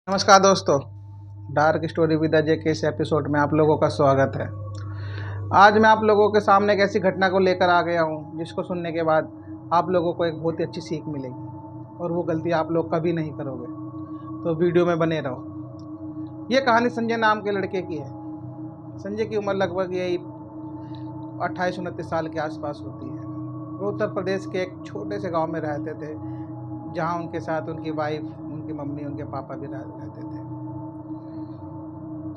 नमस्कार दोस्तों, dark story with Ajay के इस एपिसोड में आप लोगों का स्वागत है। आज मैं आप लोगों के सामने एक ऐसी घटना को लेकर आ गया हूँ जिसको सुनने के बाद आप लोगों को एक बहुत ही अच्छी सीख मिलेगी और वो गलती आप लोग कभी नहीं करोगे। तो वीडियो में बने रहो। ये कहानी संजय नाम के लड़के की है। संजय की उम्र लगभग यही 28-29 साल के आसपास होती है। वो उत्तर प्रदेश के एक छोटे से गाँव में रहते थे, जहाँ उनके साथ उनकी वाइफ, उनकी मम्मी, उनके पापा भी रहते थे।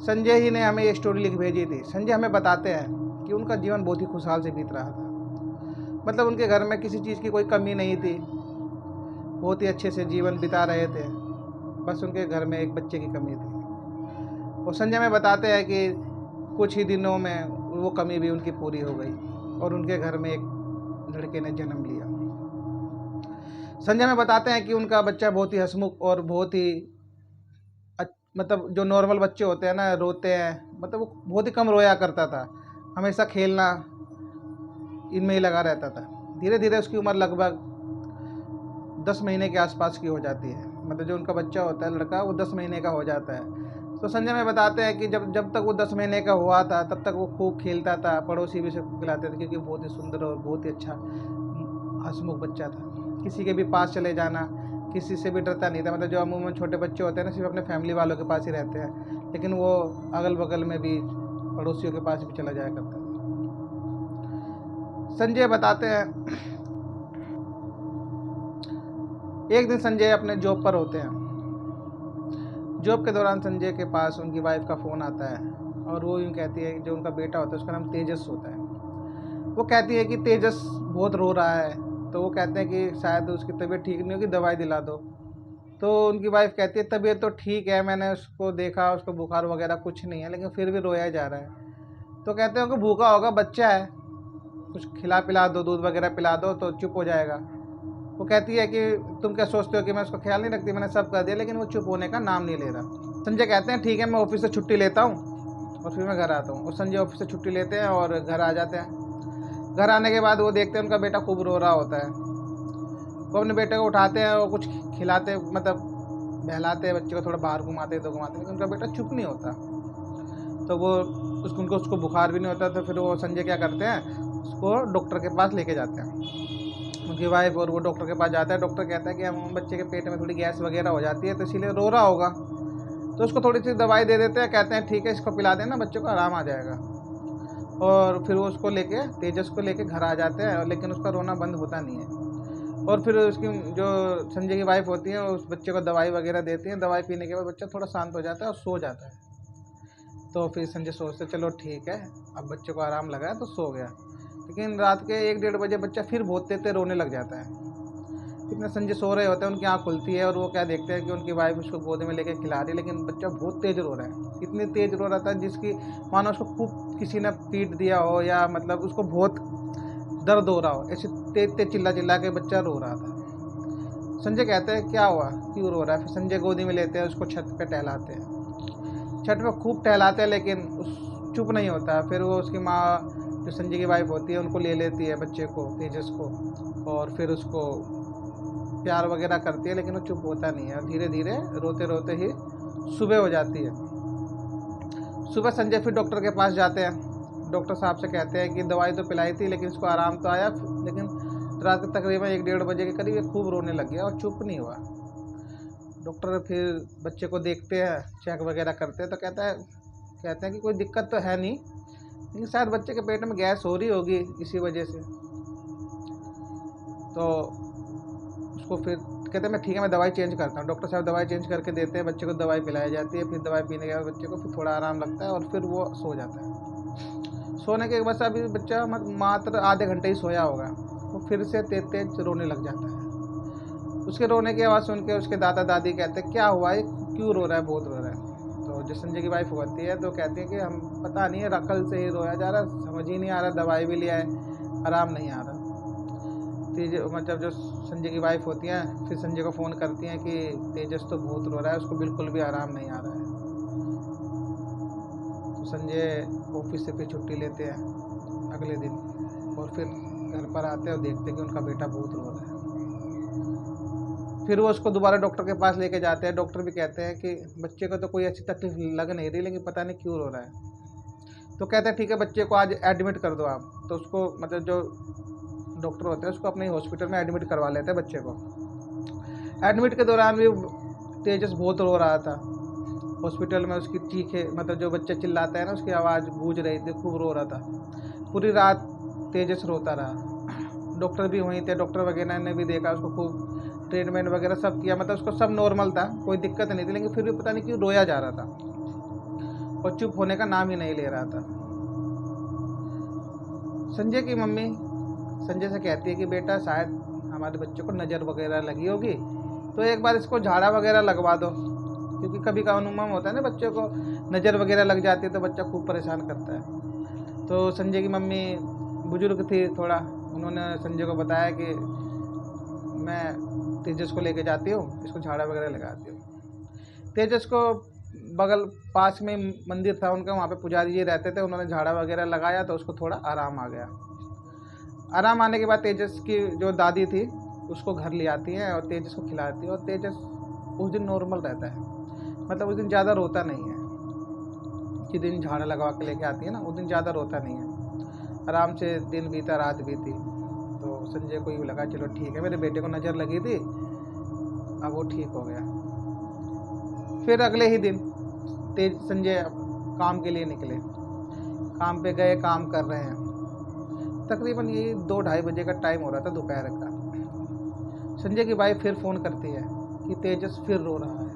संजय ही ने हमें ये स्टोरी लिख भेजी थी। संजय हमें बताते हैं कि उनका जीवन बहुत ही खुशहाल से बीत रहा था। मतलब उनके घर में किसी चीज़ की कोई कमी नहीं थी, बहुत ही अच्छे से जीवन बिता रहे थे। बस उनके घर में एक बच्चे की कमी थी। और संजय हमें बताते हैं कि कुछ ही दिनों में वो कमी भी उनकी पूरी हो गई और उनके घर में एक लड़के ने जन्म लिया। संजय में बताते हैं कि उनका बच्चा बहुत ही हंसमुख और बहुत ही मतलब जो नॉर्मल बच्चे होते हैं ना, रोते हैं, मतलब वो बहुत ही कम रोया करता था। हमेशा खेलना इनमें ही लगा रहता था। धीरे धीरे उसकी उम्र लगभग 10 महीने के आसपास की हो जाती है। मतलब जो उनका बच्चा होता है लड़का, वो 10 महीने का हो जाता है। तो संजय में बताते हैं कि जब तक वो 10 महीने का हुआ था तब तक वो खूब खेलता था। पड़ोसी भी उसे खिलाते थे क्योंकि बहुत ही सुंदर और बहुत ही अच्छा हंसमुख बच्चा था। किसी के भी पास चले जाना, किसी से भी डरता नहीं था। मतलब जो अमूमन छोटे बच्चे होते हैं ना, सिर्फ अपने फैमिली वालों के पास ही रहते हैं, लेकिन वो अगल बगल में भी पड़ोसियों के पास भी चला जाया करता था। संजय बताते हैं, एक दिन संजय अपने जॉब पर होते हैं। जॉब के दौरान संजय के पास उनकी वाइफ का फ़ोन आता है और वो यूँ कहती है, जो उनका बेटा होता है उसका नाम तेजस होता है। वो कहती है कि तेजस बहुत रो रहा है। तो वो कहते हैं कि शायद उसकी तबीयत ठीक नहीं होगी, दवाई दिला दो। तो उनकी वाइफ कहती है तबीयत तो ठीक है, मैंने उसको देखा, उसको बुखार वगैरह कुछ नहीं है, लेकिन फिर भी रोया जा रहा है। तो कहते हैं कि भूखा होगा, बच्चा है, कुछ खिला पिला दो, दूध वगैरह पिला दो तो चुप हो जाएगा। वो कहती है कि तुम क्या सोचते हो कि मैं उसको ख्याल नहीं रखती, मैंने सब कर दिया, लेकिन वो चुप होने का नाम नहीं ले रहा। संजय कहते हैं ठीक है, मैं ऑफिस से छुट्टी लेता हूँ और फिर मैं घर आता हूँ। और संजय ऑफिस से छुट्टी लेते हैं और घर आ जाते हैं। घर आने के बाद वो देखते हैं उनका बेटा खूब रो रहा होता है। वो अपने बेटे को उठाते हैं और कुछ खिलाते, मतलब बहलाते हैं बच्चे को, थोड़ा बाहर घुमाते तो घुमाते, लेकिन उनका बेटा चुप नहीं होता। तो वो उसको बुखार भी नहीं होता। तो फिर वो संजय क्या करते हैं, उसको डॉक्टर के पास लेके जाते हैं। उनकी वाइफ और वो डॉक्टर के पास जाता है। डॉक्टर कहता है कि हम बच्चे के पेट में थोड़ी गैस वगैरह हो जाती है तो इसीलिए रो रहा होगा। तो उसको थोड़ी सी दवाई दे देते हैं, कहते हैं ठीक है, इसको पिला देना, बच्चे को आराम आ जाएगा। और फिर वो उसको लेके, तेजस को लेके घर आ जाते हैं, लेकिन उसका रोना बंद होता नहीं है। और फिर उसकी जो संजय की वाइफ होती है उस बच्चे को दवाई वगैरह देती हैं। दवाई पीने के बाद बच्चा थोड़ा शांत हो जाता है और सो जाता है। तो फिर संजय सोचते चलो ठीक है, अब बच्चे को आराम लगा है तो सो गया। लेकिन रात के 1-1:30 बजे बच्चा फिर बहुत तेज रोने लग जाता है। इतने संजय सो रहे होते हैं, उनकी आँख खुलती है और वो क्या देखते हैं कि उनकी वाइफ उसको गोद में लेके खिला रही है, लेकिन बच्चा बहुत तेज़ रो रहा है। इतनी तेज़ रो रहा था जिसकी मानो उसको खूब किसी ने पीट दिया हो, या मतलब उसको बहुत दर्द हो रहा हो। ऐसे तेज तेज चिल्ला चिल्ला के बच्चा रो रहा था। संजय कहते हैं क्या हुआ, क्यों रो रहा है। फिर संजय गोदी में लेते हैं, उसको छत पे टहलाते हैं। छत पे खूब टहलाते हैं, लेकिन उस चुप नहीं होता। फिर वो उसकी माँ, जो संजय की वाइफ होती है, उनको ले लेती है बच्चे को, तेजस को, और फिर उसको प्यार वगैरह करती है, लेकिन वो चुप होता नहीं है। धीरे धीरे रोते रोते ही सुबह हो जाती है। सुबह संजय फिर डॉक्टर के पास जाते हैं। डॉक्टर साहब से कहते हैं कि दवाई तो पिलाई थी, लेकिन इसको आराम तो आया, लेकिन रात के तकरीबन 1-1:30 बजे के करीब ये खूब रोने लग गया और चुप नहीं हुआ। डॉक्टर फिर बच्चे को देखते हैं, चेक वगैरह करते हैं, तो कहते हैं कि कोई दिक्कत तो है नहीं, लेकिन शायद बच्चे के पेट में गैस हो रही होगी इसी वजह से। तो उसको फिर कहते हैं मैं ठीक है, मैं दवाई चेंज करता हूँ। डॉक्टर साहब दवाई चेंज करके देते हैं, बच्चे को दवाई पिलाई जाती है। फिर दवाई पीने के बाद बच्चे को फिर थोड़ा आराम लगता है और फिर वो सो जाता है। सोने के बाद अभी बच्चा मात्र आधे घंटे ही सोया होगा, वो फिर से तेज तेज रोने लग जाता है। उसके रोने की आवाज़ सुन के उसके दादा दादी कहते हैं क्या हुआ है, क्यों रो रहा है, बहुत रो रहा है। तो जो संजय की वाइफ होती है तो कहती है कि हम पता नहीं है, कल से ही रोया जा रहा, समझ ही नहीं आ रहा, दवाई भी लिया है, आराम नहीं आ रहा। मतलब जो संजय की वाइफ होती हैं फिर संजय को फ़ोन करती हैं कि तेजस तो बहुत रो रहा है, उसको बिल्कुल भी आराम नहीं आ रहा है। तो संजय ऑफिस से फिर छुट्टी लेते हैं अगले दिन और फिर घर पर आते हैं और देखते हैं कि उनका बेटा बहुत रो रहा है। फिर वो उसको दोबारा डॉक्टर के पास लेके जाते हैं। डॉक्टर भी कहते हैं कि बच्चे को तो कोई अच्छी तकलीफ लग नहीं रही, लेकिन पता नहीं क्यों रो रहा है। तो कहते हैं ठीक है, बच्चे को आज एडमिट कर दो आप। तो उसको मतलब जो डॉक्टर होते हैं उसको अपने हॉस्पिटल में एडमिट करवा लेते हैं बच्चे को। एडमिट के दौरान भी तेजस बहुत रो रहा था। हॉस्पिटल में उसकी चीखें, मतलब जो बच्चा चिल्लाता है ना, उसकी आवाज़ गूंज रही थी, खूब रो रहा था। पूरी रात तेजस रोता रहा। डॉक्टर भी वहीं थे, डॉक्टर वगैरह ने भी देखा उसको, खूब ट्रीटमेंट वगैरह सब किया, मतलब उसको सब नॉर्मल था, कोई दिक्कत नहीं थी, लेकिन फिर भी पता नहीं क्यों रोया जा रहा था और चुप होने का नाम ही नहीं ले रहा था। संजय की मम्मी संजय से कहती है कि बेटा शायद हमारे बच्चे को नज़र वगैरह लगी होगी, तो एक बार इसको झाड़ा वगैरह लगवा दो, क्योंकि कभी का अनुभव होता है ना, बच्चे को नज़र वगैरह लग जाती है तो बच्चा खूब परेशान करता है। तो संजय की मम्मी बुजुर्ग थी थोड़ा, उन्होंने संजय को बताया कि मैं तेजस को लेके जाती हूँ, इसको झाड़ा वगैरह लगाती हूँ। तेजस को बगल पास में मंदिर था उनका, वहाँ पे पुजारी जी रहते थे, उन्होंने झाड़ा वगैरह लगाया तो उसको थोड़ा आराम आ गया। आराम आने के बाद तेजस की जो दादी थी उसको घर ले आती है और तेजस को खिलाती है, और तेजस उस दिन नॉर्मल रहता है, मतलब उस दिन ज़्यादा रोता नहीं है। जिस दिन झाड़ा लगवा के लेके आती है ना, उस दिन ज़्यादा रोता नहीं है। आराम से दिन बीता, रात बीती, तो संजय को यूँ लगा चलो ठीक है, मेरे बेटे को नज़र लगी थी, अब वो ठीक हो गया। फिर अगले ही दिन संजय काम के लिए निकले, काम पे गए, काम कर रहे हैं। तकरीबन यही 2-2:30 बजे का टाइम हो रहा था दोपहर का। संजय की वाइफ फिर फ़ोन करती है कि तेजस फिर रो रहा है,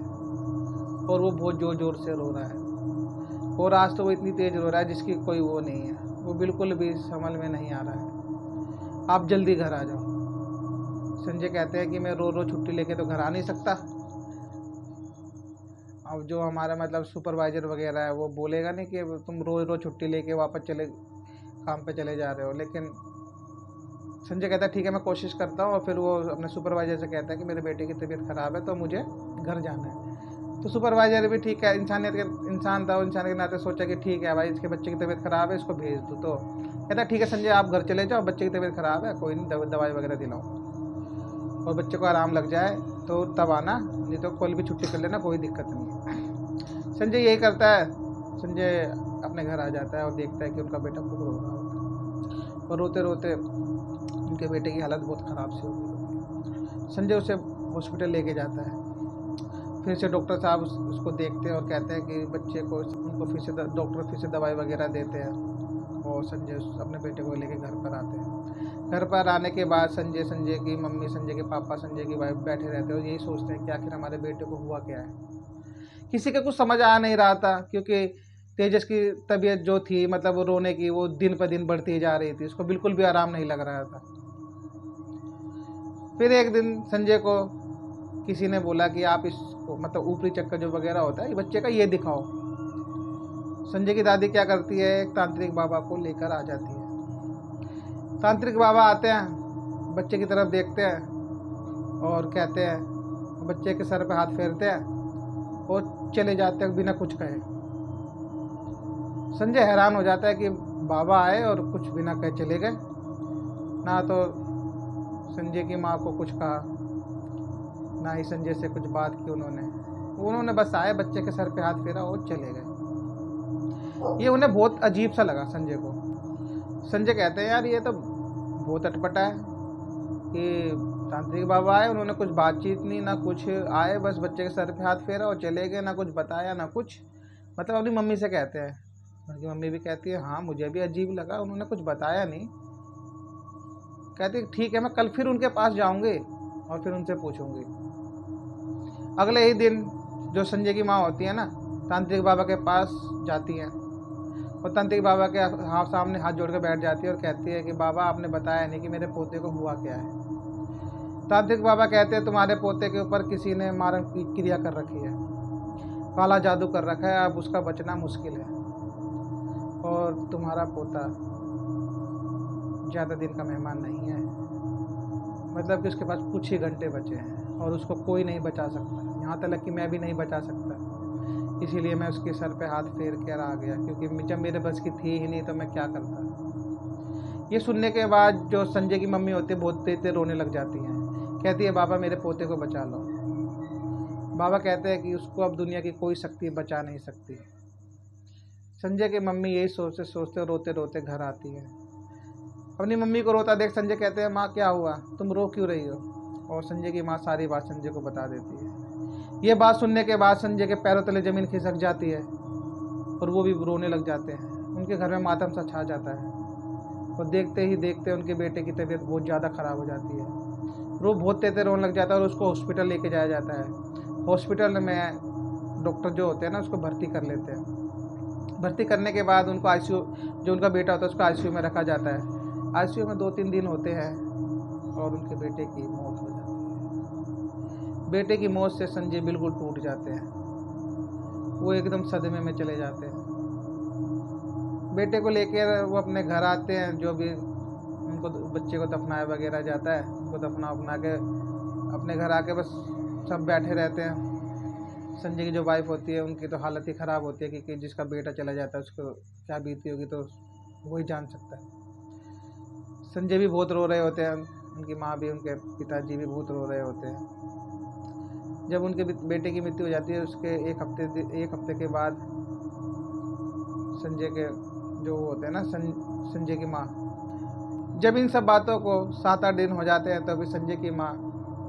और वो बहुत ज़ोर ज़ोर से रो रहा है, और आज तो वो इतनी तेज़ रो रहा है जिसकी कोई वो नहीं है, वो बिल्कुल भी समझ में नहीं आ रहा है, आप जल्दी घर आ जाओ। संजय कहते हैं कि मैं रो रो छुट्टी लेके तो घर आ नहीं सकता। अब जो हमारा मतलब सुपरवाइज़र वगैरह है वो बोलेगा नहीं कि तुम रोज़ रोज़ छुट्टी लेके वापस काम पे चले जा रहे हो। लेकिन संजय कहता है ठीक है, मैं कोशिश करता हूँ, और फिर वो अपने सुपरवाइज़र से कहता है कि मेरे बेटे की तबीयत ख़राब है तो मुझे घर जाना है। तो सुपरवाइज़र भी ठीक है, इंसान था, इंसान के नाते सोचा कि ठीक है भाई, इसके बच्चे की तबीयत ख़राब है, इसको भेज दो। तो कहता है ठीक है संजय, आप घर चले जाओ, बच्चे की तबीयत ख़राब है, कोई नहीं, दवाई वगैरह दिलाओ और बच्चे को आराम लग जाए तो तब आना, नहीं तो कल भी छुट्टी कर लेना, कोई दिक्कत नहीं है। संजय यही करता है। संजय अपने घर आ जाता है और देखता है कि उनका बेटा खूब रो रहा होता है, और रोते रोते उनके बेटे की हालत बहुत ख़राब सी हो गई होती है। संजय उसे हॉस्पिटल लेके जाता है। फिर से डॉक्टर साहब उसको देखते हैं और कहते हैं कि बच्चे को, उनको डॉक्टर फिर से दवाई वगैरह देते हैं, और संजय अपने बेटे को लेके घर पर आते हैं। घर पर आने के बाद संजय की मम्मी, संजय के पापा, संजय की वाइफ बैठे रहते हैं और यही सोचते हैं कि आखिर हमारे बेटे को हुआ क्या है। किसी का कुछ समझ आ नहीं रहा था, क्योंकि तेजस की तबीयत जो थी, मतलब वो रोने की, वो दिन पर दिन बढ़ती जा रही थी, उसको बिल्कुल भी आराम नहीं लग रहा था। फिर एक दिन संजय को किसी ने बोला कि आप इसको, मतलब ऊपरी चक्कर जो वगैरह होता है बच्चे का, ये दिखाओ। संजय की दादी क्या करती है, एक तांत्रिक बाबा को लेकर आ जाती है। तांत्रिक बाबा आते हैं, बच्चे की तरफ देखते हैं और कहते हैं, बच्चे के सर पे हाथ फेरते हैं और चले जाते हैं बिना कुछ कहे। संजय हैरान हो जाता है कि बाबा आए और कुछ बिना कहे चले गए। ना तो संजय की माँ को कुछ कहा, ना ही संजय से कुछ बात की उन्होंने बस आए, बच्चे के सर पे हाथ फेरा और चले गए। ये उन्हें बहुत अजीब सा लगा संजय को। संजय कहते हैं यार ये तो बहुत अटपटा है कि तांत्रिक बाबा आए, उन्होंने कुछ बातचीत नहीं, ना कुछ, आए बस बच्चे के सर पे हाथ फेरा और चले गए, ना कुछ बताया ना कुछ। मतलब अपनी मम्मी से कहते हैं, उनकी मम्मी भी कहती है हाँ मुझे भी अजीब लगा, उन्होंने कुछ बताया नहीं। कहती है ठीक है, मैं कल फिर उनके पास जाऊंगी और फिर उनसे पूछूंगी। अगले ही दिन जो संजय की माँ होती है ना, तांत्रिक बाबा के पास जाती हैं और तांत्रिक बाबा के सामने हाथ जोड़ कर बैठ जाती है और कहती है कि बाबा आपने बताया नहीं कि मेरे पोते को हुआ क्या है। तांत्रिक बाबा कहते हैं तुम्हारे पोते के ऊपर किसी ने मारण की क्रिया कर रखी है, काला जादू कर रखा है, अब उसका बचना मुश्किल है, और तुम्हारा पोता ज़्यादा दिन का मेहमान नहीं है, मतलब कि उसके पास कुछ ही घंटे बचे हैं और उसको कोई नहीं बचा सकता, यहाँ तक कि मैं भी नहीं बचा सकता। इसीलिए मैं उसके सर पे हाथ फेर कर आ गया, क्योंकि जब मेरे बस की थी ही नहीं तो मैं क्या करता। ये सुनने के बाद जो संजय की मम्मी होती है बहुत तेज रोने लग जाती हैं कहती है बाबा मेरे पोते को बचा लो। बाबा कहते हैं कि उसको अब दुनिया की कोई शक्ति बचा नहीं सकती। संजय की मम्मी यही सोचते सोचते रोते रोते घर आती है। अपनी मम्मी को रोता देख संजय कहते हैं माँ क्या हुआ, तुम रो क्यों रही हो? और संजय की माँ सारी बात संजय को बता देती है। ये बात सुनने के बाद संजय के पैरों तले ज़मीन खिसक जाती है और वो भी रोने लग जाते हैं। उनके घर में मातम सा छा जाता है और देखते ही देखते उनके बेटे की तबीयत बहुत ज़्यादा ख़राब हो जाती है। वो बहुत तेज़ रोने लग जाता है और उसको हॉस्पिटल लेके जाया जाता है। हॉस्पिटल में डॉक्टर जो होते हैं ना उसको भर्ती कर लेते हैं। भर्ती करने के बाद उनको आईसीयू, जो उनका बेटा होता है उसको आईसीयू में रखा जाता है। आईसीयू में 2-3 दिन होते हैं और उनके बेटे की मौत हो जाती है। बेटे की मौत से संजय बिल्कुल टूट जाते हैं, वो एकदम सदमे में चले जाते हैं। बेटे को लेकर वो अपने घर आते हैं, जो भी उनको बच्चे को दफनाया वगैरह जाता है, उनको दफना अपना के अपने घर आके बस सब बैठे रहते हैं। संजय की जो वाइफ होती है उनकी तो हालत ही ख़राब होती है, क्योंकि जिसका बेटा चला जाता है उसको क्या बीती होगी तो वही जान सकता है। संजय भी बहुत रो रहे होते हैं, उनकी माँ भी, उनके पिताजी भी बहुत रो रहे होते हैं। जब उनके बेटे की मृत्यु हो जाती है उसके एक हफ्ते के बाद संजय के जो होते हैं ना संजय की माँ, जब इन सब बातों को 7-8 दिन हो जाते हैं तो अभी संजय की माँ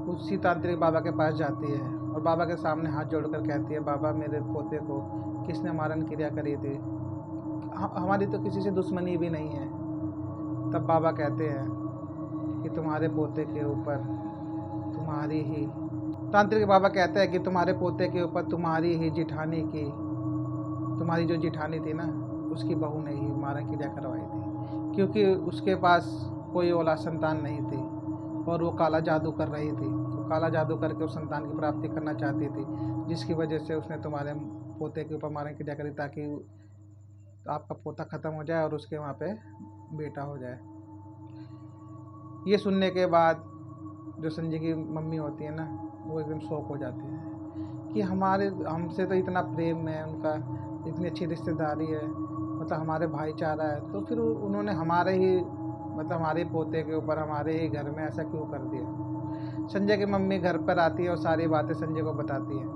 उसी तांत्रिक बाबा के पास जाती है और बाबा के सामने हाथ जोड़कर कहती है बाबा मेरे पोते को किसने मारन क्रिया करी थी, हमारी तो किसी से दुश्मनी भी नहीं है। तब बाबा कहते हैं कि तुम्हारे पोते के ऊपर तुम्हारी ही, तांत्रिक बाबा कहते हैं कि तुम्हारे पोते के ऊपर तुम्हारी ही जिठानी की, तुम्हारी जो जिठानी थी ना उसकी बहू ने ही मारन क्रिया करवाई थी, क्योंकि उसके पास कोई औलाद संतान नहीं थी और वो काला जादू कर रही थी। तो काला जादू करके उस संतान की प्राप्ति करना चाहती थी, जिसकी वजह से उसने तुम्हारे पोते के ऊपर मारन क्रिया करी, ताकि आपका पोता ख़त्म हो जाए और उसके वहाँ पे बेटा हो जाए। ये सुनने के बाद जो संजय की मम्मी होती है ना वो एकदम शौक हो जाती है कि हमसे तो इतना प्रेम है उनका, इतनी अच्छी रिश्तेदारी है, मतलब हमारे भाईचारा है, तो फिर उन्होंने हमारे पोते के ऊपर हमारे ही घर में ऐसा क्यों कर दिया। संजय की मम्मी घर पर आती है और सारी बातें संजय को बताती है।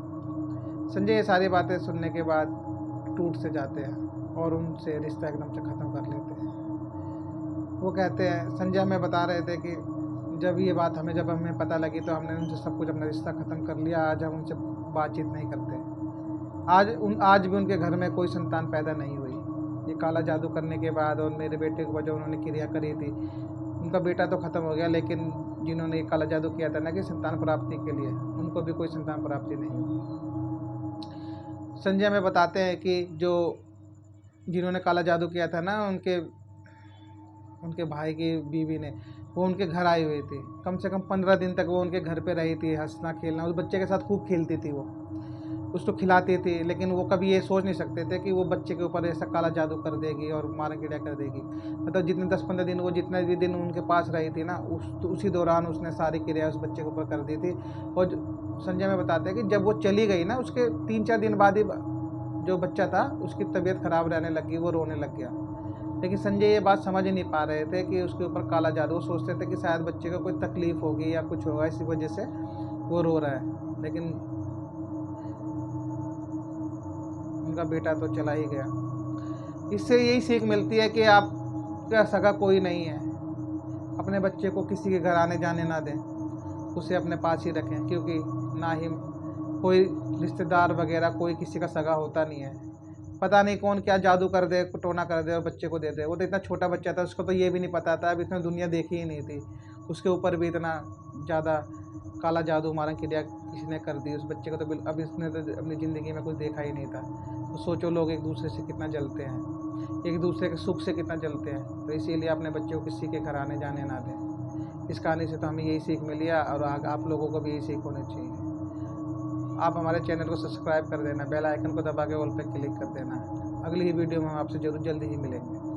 संजय ये सारी बातें सुनने के बाद टूट से जाते हैं और उनसे रिश्ता एकदम से ख़त्म कर लेते हैं। वो कहते हैं, संजय हमें बता रहे थे कि जब हमें पता लगी तो हमने उनसे सब कुछ अपना रिश्ता ख़त्म कर लिया। आज हम उनसे बातचीत नहीं करते। आज भी उनके घर में कोई संतान पैदा नहीं हुई। ये काला जादू करने के बाद और मेरे बेटे को जो उन्होंने क्रिया करी थी, उनका बेटा तो ख़त्म हो गया, लेकिन जिन्होंने ये काला जादू किया था ना कि संतान प्राप्ति के लिए, उनको भी कोई संतान प्राप्ति नहीं हुई। संजय हमें बताते हैं कि जिन्होंने काला जादू किया था ना उनके भाई की बीवी ने, वो उनके घर आई हुई थी। कम से कम 15 दिन तक वो उनके घर पे रही थी, हंसना खेलना, उस बच्चे के साथ खूब खेलती थी, वो उसको खिलाती थी। लेकिन वो कभी ये सोच नहीं सकते थे कि वो बच्चे के ऊपर ऐसा काला जादू कर देगी और मारन क्रिया कर देगी। मतलब जितने 10-15 दिन वो जितने भी दिन उनके पास रही थी ना, उसी दौरान उसने सारी क्रिया उस बच्चे के ऊपर कर दी थी। और संजय में बताते हैं कि जब वो चली गई ना, उसके 3-4 दिन बाद ही जो बच्चा था उसकी तबीयत ख़राब रहने लगी, वो रोने लग गया। लेकिन संजय ये बात समझ ही नहीं पा रहे थे कि उसके ऊपर काला जादू, वो सोचते थे कि शायद बच्चे को कोई तकलीफ़ होगी या कुछ होगा, इसी वजह से वो रो रहा है। लेकिन उनका बेटा तो चला ही गया। इससे यही सीख मिलती है कि आपका सगा कोई नहीं है। अपने बच्चे को किसी के घर आने जाने ना दें, उसे अपने पास ही रखें, क्योंकि ना ही कोई रिश्तेदार वगैरह कोई किसी का सगा होता नहीं है। पता नहीं कौन क्या जादू कर दे, टोना कर दे और बच्चे को दे दे। वो तो इतना छोटा बच्चा था, उसको तो ये भी नहीं पता था, अब इतनी दुनिया देखी ही नहीं थी, उसके ऊपर भी इतना ज़्यादा काला जादू मारन क्रिया किसी ने कर दी। उस बच्चे को तो अब इसने तो अपनी ज़िंदगी में कुछ देखा ही नहीं था। तो सोचो लोग एक दूसरे से कितना जलते हैं, एक दूसरे के सुख से कितना जलते हैं। तो इसीलिए अपने बच्चे को किसी के घर आने जाने ना दें। इस कहानी से तो हमें यही सीख मिली है और आप लोगों को भी यही सीख होनी चाहिए। आप हमारे चैनल को सब्सक्राइब कर देना, बेल आइकन को दबा के ऑल पे क्लिक कर देना। अगली ही वीडियो में हम आपसे जल्दी ही मिलेंगे।